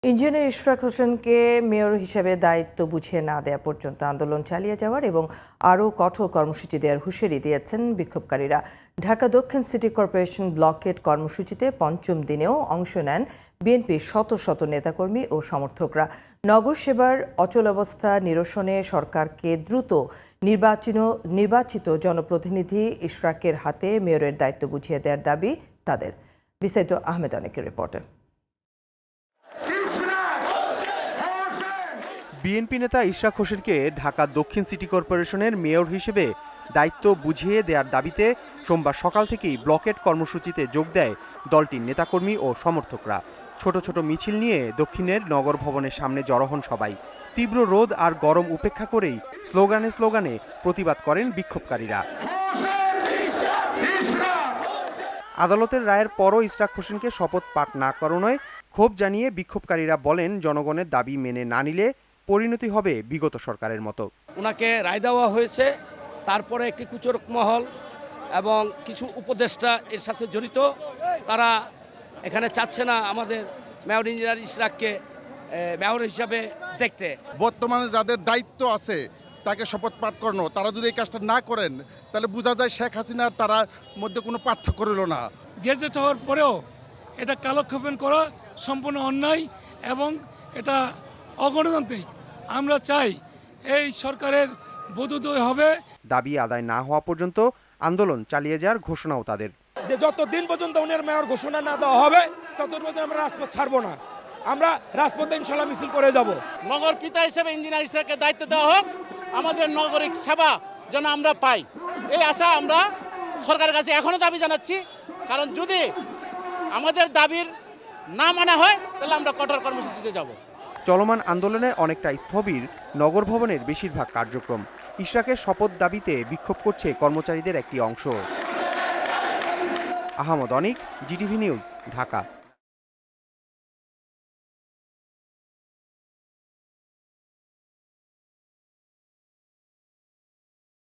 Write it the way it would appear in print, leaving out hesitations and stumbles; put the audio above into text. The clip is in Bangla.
ইঞ্জিনিয়ার ইশরাক হোসেনকে মেয়র হিসেবে দায়িত্ব বুঝিয়ে না দেওয়া পর্যন্ত আন্দোলন চালিয়ে যাওয়ার এবং আরও কঠোর কর্মসূচি দেওয়ার হুঁশিয়ারি দিয়েছেন বিক্ষোভকারীরা। ঢাকা দক্ষিণ সিটি কর্পোরেশন ব্লকেট কর্মসূচিতে পঞ্চম দিনেও অংশ নেন বিএনপির শত শত নেতাকর্মী ও সমর্থকরা। নগর সেবার অচলাবস্থা নিরসনে সরকারকে দ্রুত নির্বাচিত জনপ্রতিনিধি ইশরাকের হাতে মেয়রের দায়িত্ব বুঝিয়ে দেওয়ার দাবি তাদের। বিস্তারিত আহমেদ অনেকের রিপোর্টে। বিএনপি নেতা ইশরাক হোসেনকে ঢাকা দক্ষিণ সিটি কর্পোরেশনের মেয়র হিসেবে দায়িত্ব বুঝিয়ে দেওয়ার দাবিতে সোমবার সকাল থেকেই ব্লকেট কর্মসূচিতে যোগ দেয় দলটির নেতাকর্মী ও সমর্থকরা। ছোট ছোট মিছিল নিয়ে দক্ষিণের নগর ভবনের সামনে জড়ো হন সবাই। তীব্র রোদ আর গরম উপেক্ষা করেই স্লোগানে স্লোগানে প্রতিবাদ করেন বিক্ষোভকারীরা। আদালতের রায়ের পরও ইশরাক হোসেনকে শপথ পাঠ না করানোয় ক্ষোভ জানিয়ে বিক্ষোভকারীরা বলেন, জনগণের দাবি মেনে না নিলে পরিণতি হবে বিগত সরকারের মতো। ওনাকে রায় দেওয়া হয়েছে, তারপরে একটি কুচরক মহল এবং কিছু উপদেষ্টা এর সাথে জড়িত, তারা এখানে চাচ্ছে না আমাদের মেয়র ইঞ্জিনিয়ার ইশরাককে মেয়র হিসাবে দেখতে। বর্তমানে যাদের দায়িত্ব আছে তাকে শপথ পাঠ করানো, তারা যদি এই কাজটা না করেন তাহলে বোঝা যায় শেখ হাসিনার তার মধ্যে কোনো পার্থক্য রইল না। গেজেট হওয়ার পরেও এটা কালক্ষেপণ করা সম্পূর্ণ অন্যায় এবং এটা অগণতান্ত্রিক। আমরা চাই এই সরকারের বোধোদয় হবে। দাবি আদায় না হওয়া পর্যন্ত আন্দোলন চালিয়ে যাওয়ার ঘোষণাও তাদের। যে যতদিন পর্যন্ত উনার মেয়র ঘোষণা না দেওয়া হবে ততদিন পর্যন্ত আমরা রাজপথ ছাড়বো না। আমরা রাজপথে ইনশাল্লাহ মিছিল করে যাব। নগর পিতা হিসেবে ইঞ্জিনিয়ার ইশরাককে দায়িত্ব দেওয়া হোক, আমাদের নাগরিক সেবা যেন আমরা পাই, এই আশা আমরা সরকারের কাছে এখনো দাবি জানাচ্ছি। কারণ যদি আমাদের দাবির না মানা হয় তাহলে আমরা কঠোর কর্মসূচিতে যাব। চলমান আন্দোলনে অনেকটা স্থবির নগর ভবনের বেশিরভাগ কার্যক্রম। ইশরাকের শপথ দাবিতে বিক্ষোভ করছে কর্মচারীদের একটি অংশ। আহমদ অনিক, জিটিভি নিউজ, ঢাকা।